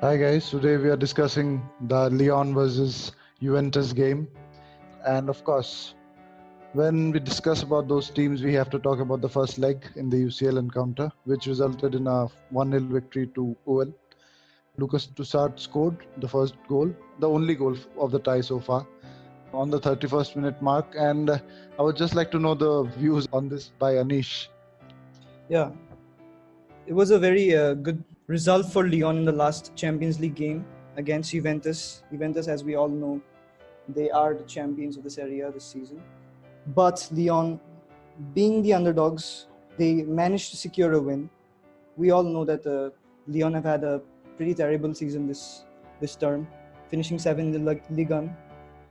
Hi guys, today we are discussing the Lyon versus Juventus game. And of course, when we discuss about those teams, we have to talk about the first leg in the UCL encounter, which resulted in a 1-0 victory to OL. Lucas Toussaint scored the first goal, the only goal of the tie so far, on the 31st minute mark. And I would just like to know the views on this by Anish. Yeah, it was a very good result for Lyon in the last Champions League game against Juventus. Juventus, as we all know, they are the champions of this area this season. But Lyon, being the underdogs, they managed to secure a win. We all know that Lyon have had a pretty terrible season this term, finishing 7th in the Ligue 1,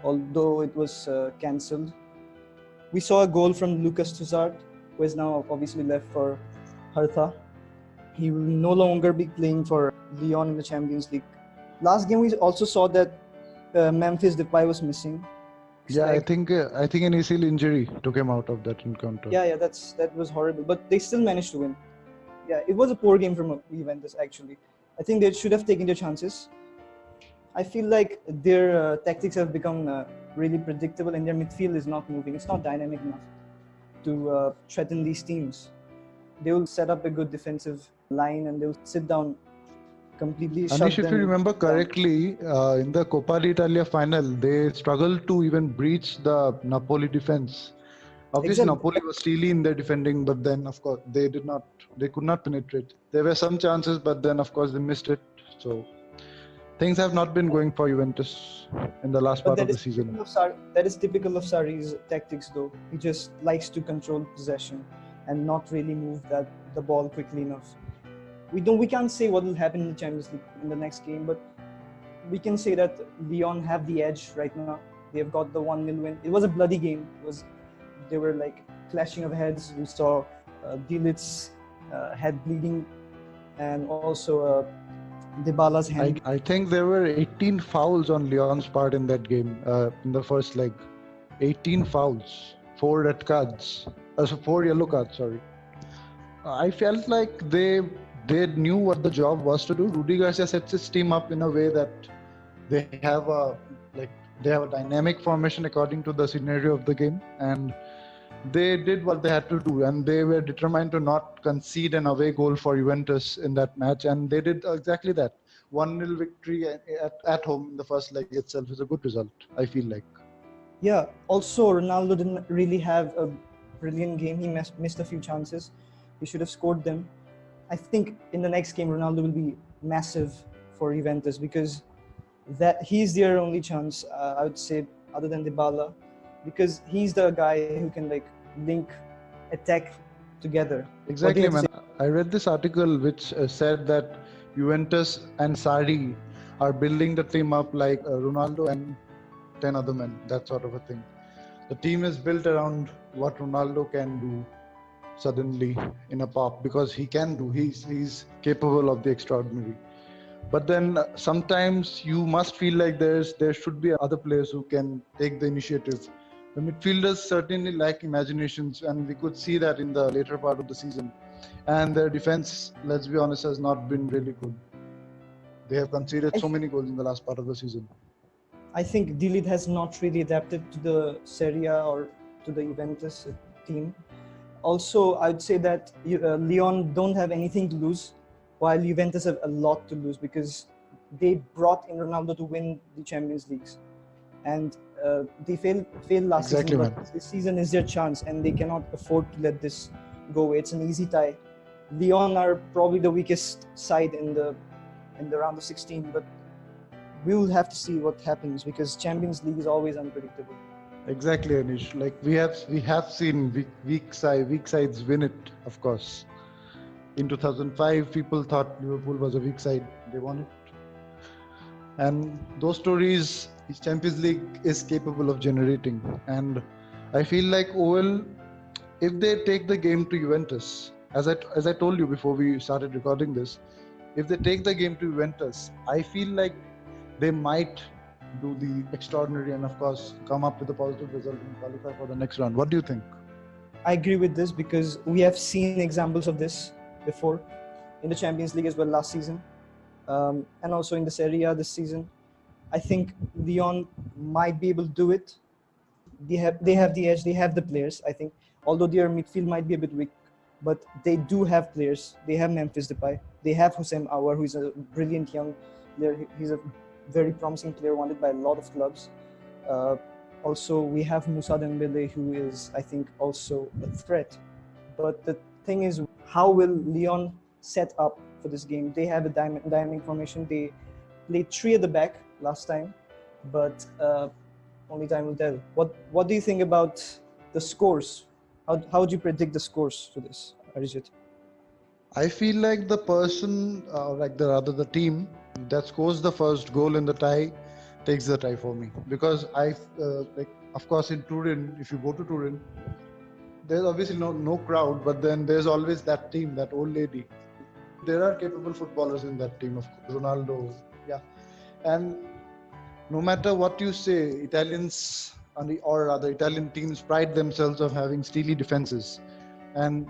although it was cancelled. We saw a goal from Lucas Toussaint, who is now obviously left for Hertha. He will no longer be playing for Lyon in the Champions League. Last game we also saw that Memphis Depay was missing. Yeah, I think an ACL injury took him out of that encounter. Yeah, that was horrible. But they still managed to win. Yeah, it was a poor game from Juventus actually. I think they should have taken their chances. I feel like their tactics have become really predictable, and their midfield is not moving. It's not dynamic enough to threaten these teams. They will set up a good defensive line and they will sit down completely. Anish, if you remember correctly, in the Coppa d'Italia final, they struggled to even breach the Napoli defense. Obviously, Exactly. Napoli was steely in their defending, but then, of course, they could not penetrate. There were some chances, but then, of course, they missed it. So, things have not been going for Juventus in the last part of the season. That is typical of Sarri's tactics, though. He just likes to control possession and not really move the ball quickly enough. We can't say what will happen in the Champions League in the next game, but we can say that Lyon have the edge right now. They've got the 1-0 win. It was a bloody game. They were like clashing of heads. We saw Dilit's head bleeding, and also Dybala's hand. I think there were 18 fouls on Lyon's part in that game, in the first leg. 18 fouls, 4 red cards, 4 yellow cards, sorry. I felt like they knew what the job was to do. Rudi Garcia sets his team up in a way that they have a dynamic formation according to the scenario of the game, and they did what they had to do, and they were determined to not concede an away goal for Juventus in that match, and they did exactly that. 1-0 victory at home in the first leg itself is a good result, I feel like. Yeah, also Ronaldo didn't really have a brilliant game. He missed a few chances. He should have scored them. I think in the next game Ronaldo will be massive for Juventus because that he's their only chance, I would say, other than Dybala, because he's the guy who can like link attack together. Exactly, man. I read this article which said that Juventus and Sarri are building the team up like Ronaldo and 10 other men, that sort of a thing. The team is built around what Ronaldo can do suddenly in a pop, because he's capable of the extraordinary. But then sometimes you must feel like there should be other players who can take the initiative. The midfielders certainly lack imaginations, and we could see that in the later part of the season. And their defense, let's be honest, has not been really good. They have conceded so many goals in the last part of the season. I think Dilit has not really adapted to the Serie A or to the Juventus team. Also, I would say that Lyon don't have anything to lose, while Juventus have a lot to lose because they brought in Ronaldo to win the Champions Leagues. And they failed last season, but this season is their chance and they cannot afford to let this go away. It's an easy tie. Lyon are probably the weakest side in the round of 16, but we will have to see what happens because Champions League is always unpredictable. Exactly, Anish. Like we have seen weak sides win it, of course. In 2005, people thought Liverpool was a weak side. They won it. And those stories, Champions League is capable of generating. And I feel like OL, if they take the game to Juventus, as I told you before we started recording this, if they take the game to Juventus, I feel like they might do the extraordinary and, of course, come up with a positive result and qualify for the next round. What do you think? I agree with this because we have seen examples of this before in the Champions League as well last season. and also in the Serie A this season. I think Lyon might be able to do it. They have the edge. They have the players. I think, although their midfield might be a bit weak, but they do have players. They have Memphis Depay. They have Houssem Aouar, who is a brilliant young player. He's a very promising player wanted by a lot of clubs. Also, we have Moussa Dembele, who is, I think, also a threat. But the thing is, how will Lyon set up for this game? They have a dynamic formation. They played 3 at the back last time, but only time will tell. What do you think about the scores? How would you predict the scores to this, Arijit? I feel like the person, the team that scores the first goal in the tie takes the tie for me, because of course in Turin, if you go to Turin, there's obviously no crowd, but then there's always that team, that old lady. There are capable footballers in that team, of course, Ronaldo, yeah, and no matter what you say, Italians or other Italian teams pride themselves of having steely defenses, and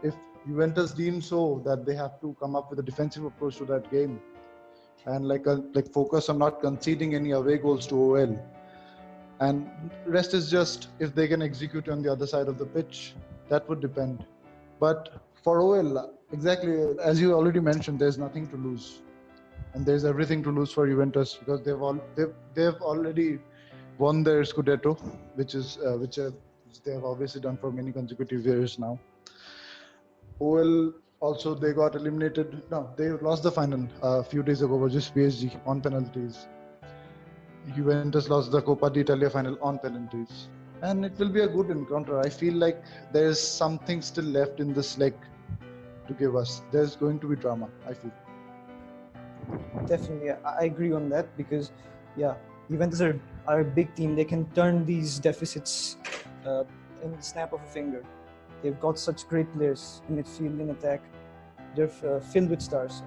if Juventus deem so that they have to come up with a defensive approach to that game, and focus on not conceding any away goals to OL, and rest is just if they can execute on the other side of the pitch, that would depend. But for OL, exactly as you already mentioned, there's nothing to lose, and there's everything to lose for Juventus, because they've already won their Scudetto, which they have obviously done for many consecutive years now. OL also, they got eliminated. No, they lost the final a few days ago versus PSG on penalties. Juventus lost the Coppa d'Italia final on penalties. And it will be a good encounter. I feel like there's something still left in this leg to give us. There's going to be drama, I feel. Definitely, I agree on that, because, yeah, Juventus are a big team. They can turn these deficits in the snap of a finger. They've got such great players in midfield, in attack. They're filled with stars.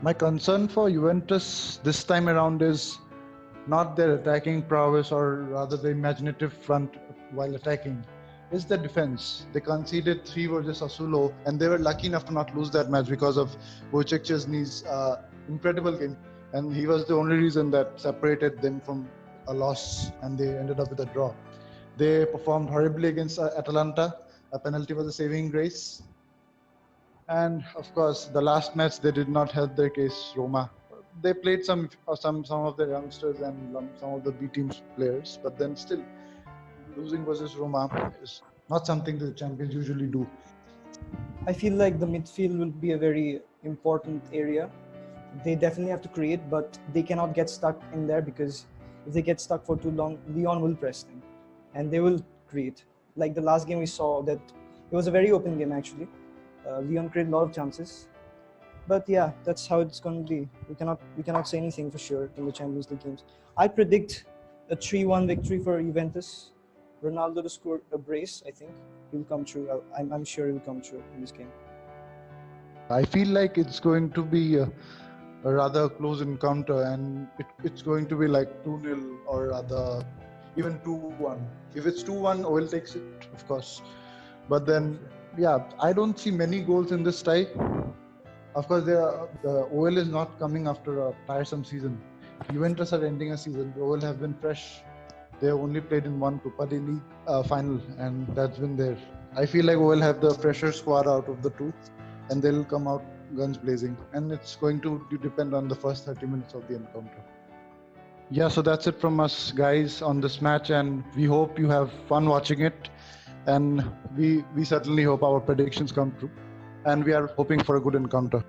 My concern for Juventus this time around is not their attacking prowess, or rather the imaginative front while attacking. It's the defense. They conceded 3 versus Sassuolo, and they were lucky enough to not lose that match because of Wojciech Szczesny's incredible game. And he was the only reason that separated them from a loss, and they ended up with a draw. They performed horribly against Atalanta. A penalty was a saving grace. And of course, the last match, they did not help their case, Roma. They played some of their youngsters and some of the B team's players, but then still, losing versus Roma is not something the champions usually do. I feel like the midfield will be a very important area. They definitely have to create, but they cannot get stuck in there, because if they get stuck for too long, Lyon will press them and they will create. Like the last game we saw, that it was a very open game actually. Lyon created a lot of chances, but yeah, that's how it's going to be. We cannot say anything for sure in the Champions League games. I predict a 3-1 victory for Juventus. Ronaldo to score a brace. I think it will come true. I'm sure it will come true in this game. I feel like it's going to be a rather close encounter, and it's going to be like 2-0 or rather even 2-1. If it's 2-1, OL takes it, of course. But then, yeah, I don't see many goals in this tie. Of course, the OL is not coming after a tiresome season. Juventus are ending a season. The OL have been fresh. They have only played in one Coppa del League final, and that's been there. I feel like OL have the fresher squad out of the two, and they'll come out guns blazing. And it's going to depend on the first 30 minutes of the encounter. Yeah, so that's it from us, guys, on this match, and we hope you have fun watching it. And we certainly hope our predictions come true, and we are hoping for a good encounter.